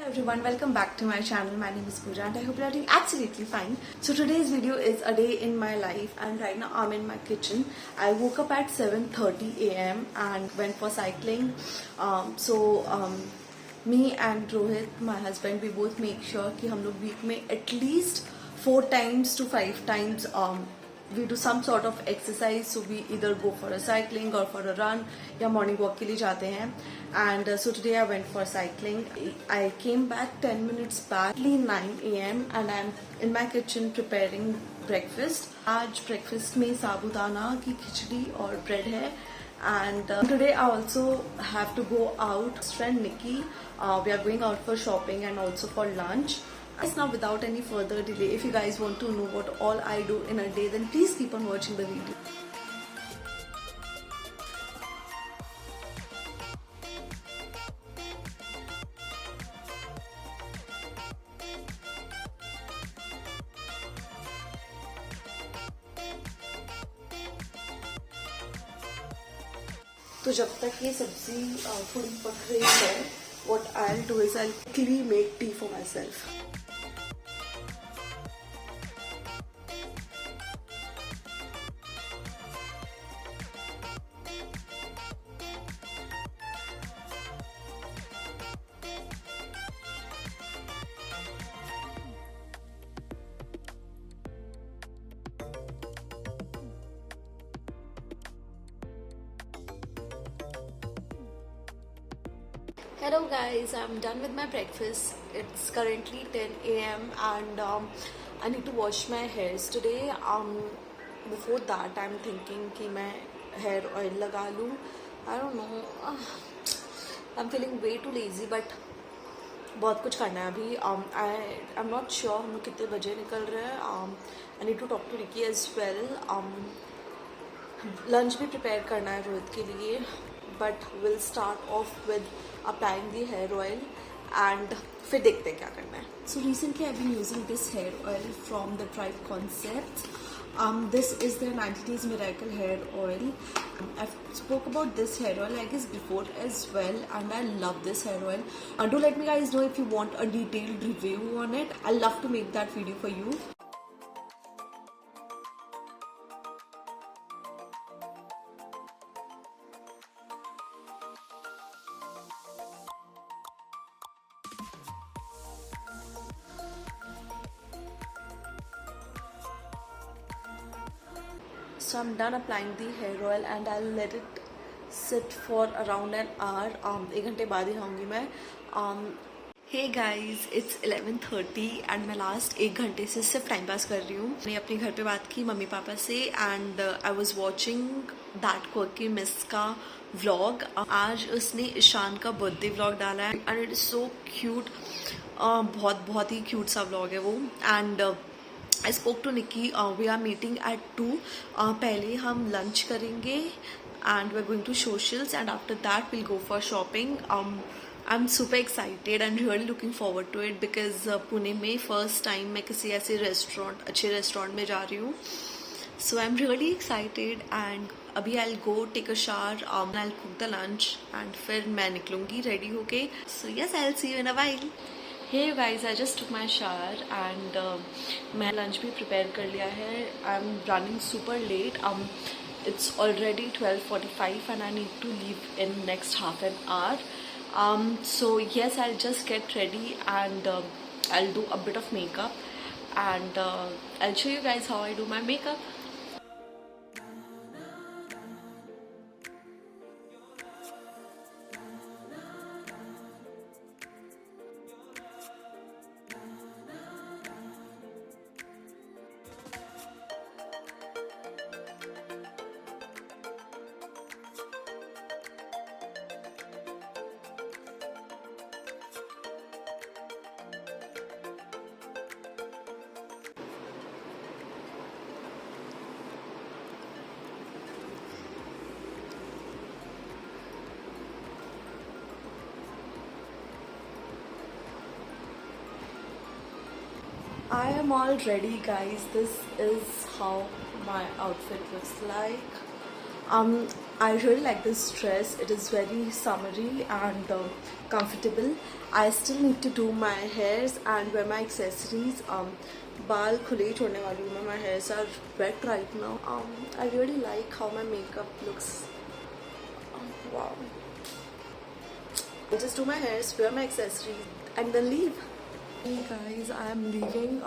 Everyone, welcome back to my channel. My name is Pooja and I hope you're doing absolutely fine. So today's video is a day in my life and right now I'm in my kitchen. I woke up at 7:30 a.m. and went for cycling. Me and Rohit, my husband, we both make sure कि हम लोग week में at least 4 times to 5 times we do some sort of exercise. So we either go for a cycling or for a run या morning walk के लिए जाते हैं. And so today I went for cycling. I came back 10 minutes back, 9 a.m. and I'm in my kitchen preparing breakfast. आज breakfast में साबूदाना की खिचड़ी और bread है. And today I also have to go out. Friend Nikki, we are going out for shopping and also for lunch. Now without any further delay, if you guys want to know what all I do in a day, then please keep on watching the video. तो जब तक ये सब्जी थोड़ी पक रही है, what I'll do is I'll quickly make tea for myself. Hello guys, I'm done with my breakfast. It's currently 10 a.m. and I need to wash my hairs today. Before that I'm thinking कि मैं hair oil लगा लूँ. I don't know. I'm feeling way too lazy but बहुत कुछ करना है अभी. I'm not sure हम लोग कितने बजे निकल रहे हैं. I need to talk to Ricky as well. Lunch भी prepare करना है रोहित के लिए. But we'll start off with applying the hair oil and फिर देखते हैं क्या करना है. So recently I've been using this hair oil from the Tribe Concepts. This is their 90 Days Miracle Hair Oil. I've spoke about this hair oil I guess before as well and I love this hair oil. Do let me guys know if you want a detailed review on it. I'll love to make that video for you. So I'm done applying the hair oil and I'll let it sit for around an hour. 1 घंटे बाद ही आऊँगी मैं. Hey guys, it's 11:30 and मैं last 1 घंटे से सिर्फ time pass कर रही हूँ. मैंने अपने घर पे बात की मम्मी पापा से and I was watching that quirky miss का vlog. आज उसने ईशान का बर्थडे vlog डाला है and it is so cute. बहुत ही क्यूट सा vlog है वो. And I spoke to Nikki. We are meeting at 2. पहले हम lunch करेंगे and we're going to socials and after that we'll go for shopping. I'm super excited and really looking forward to it because Pune में first time मैं किसी ऐसे अच्छे restaurant में जा रही हूँ. So I'm really excited and अभी I'll go take a shower. I'll cook the lunch and फिर मैं निकलूँगी ready होके. So yes, I'll see you in a while. Hey guys, I just took my shower and मैं lunch भी prepare कर लिया है. I'm running super late. It's already 12:45 and I need to leave in next half an hour. So yes, I'll just get ready and I'll do a bit of makeup and I'll show you guys how I do my makeup. I am all ready guys. This is how my outfit looks like. I really like this dress. It is very summery and comfortable. I still need to do my hairs and wear my accessories. बाल खुले ही छोड़ने वाली हूँ मैं. My hairs are wet right now. I really like how my makeup looks. Wow. I'll just do my hairs, wear my accessories, and then leave. Hey guys, I am leaving.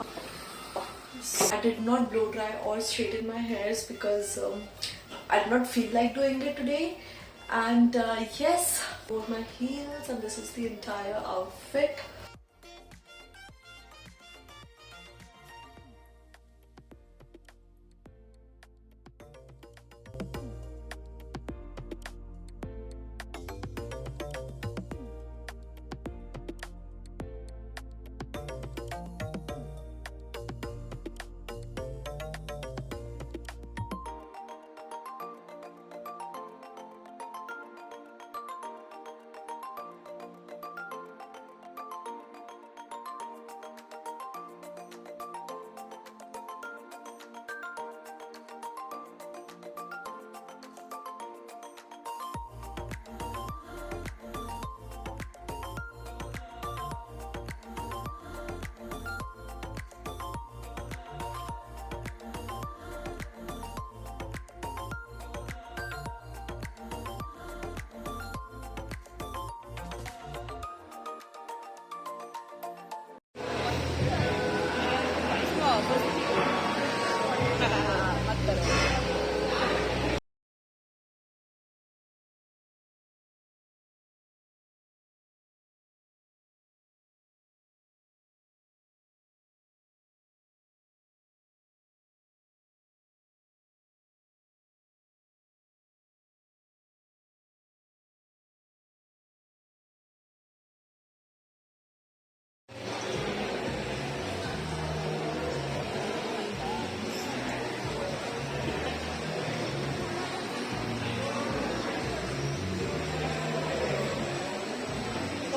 I did not blow dry or straighten my hairs because I did not feel like doing it today. And yes, I wore my heels, and this is the entire outfit.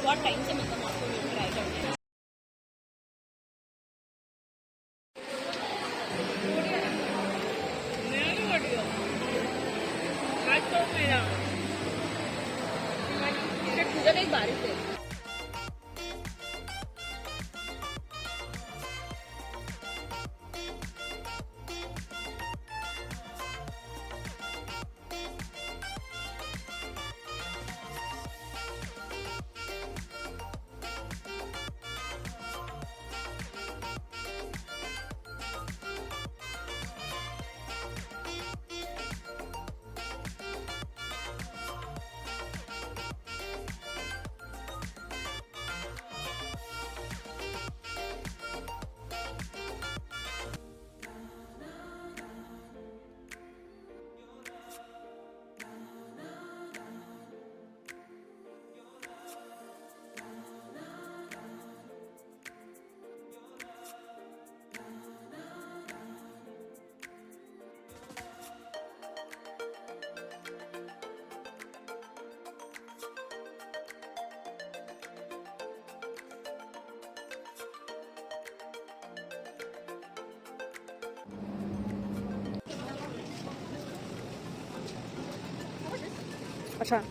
बहुत time से मतलब आपको try करना है. मेरा भी बढ़ गया आज तो मेरा पूजा एक बारिश है. अच्छा.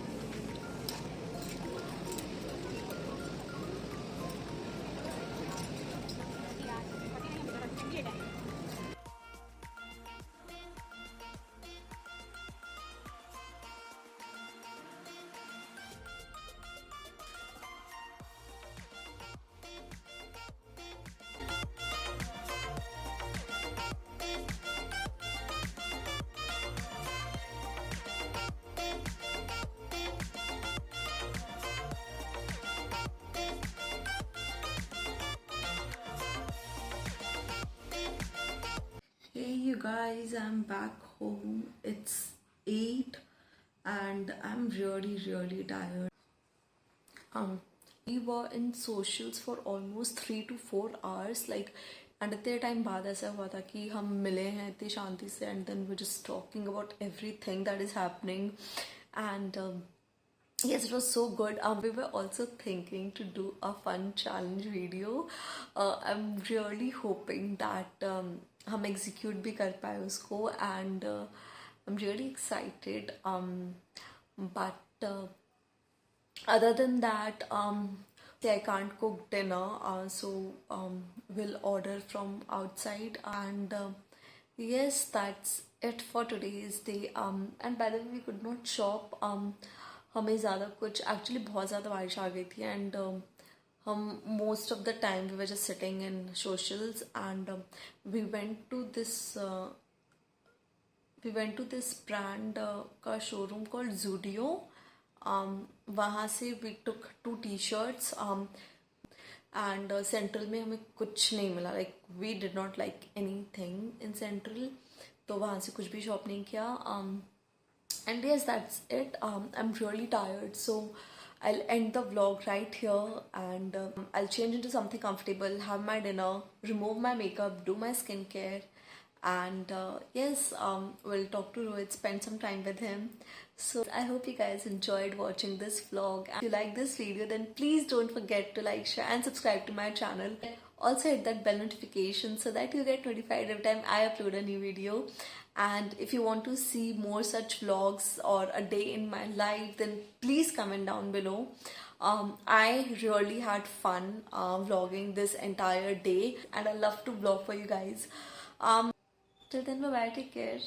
Hey you guys, I'm back home. It's 8 and I'm really tired. We were in socials for almost 3 to 4 hours. Like, and at that time बाद ऐसा हुआ था कि हम मिले हैं इतनी शांति से and then we're just talking about everything that is happening. And yes, it was so good. We were also thinking to do a fun challenge video. I'm really hoping that हम execute भी कर पाए उसको and I'm really excited. But other than that, say I can't cook dinner, so we'll order from outside. And yes, that's it for today's day. And by the way, we could not shop. हमें ज़्यादा कुछ actually बहुत ज़्यादा बारिश आ गई थी and हम most of the time we were just sitting in socials and we went to this brand का शोरूम कॉल्ड जूडियो. वहाँ से we took 2 t-shirts and Central में हमें कुछ नहीं मिला. Like we did not like anything in Central, तो वहाँ से कुछ भी शॉप नहीं किया. And yes, that's it. I'm really tired, so I'll end the vlog right here, and I'll change into something comfortable, have my dinner, remove my makeup, do my skincare, and yes, we'll talk to Rohit, spend some time with him. So I hope you guys enjoyed watching this vlog. And if you like this video, then please don't forget to like, share, and subscribe to my channel. Also hit that bell notification so that you get notified every time I upload a new video. And if you want to see more such vlogs or a day in my life, then please comment down below. I really had fun vlogging this entire day, and I love to vlog for you guys. Till then, bye bye, take care.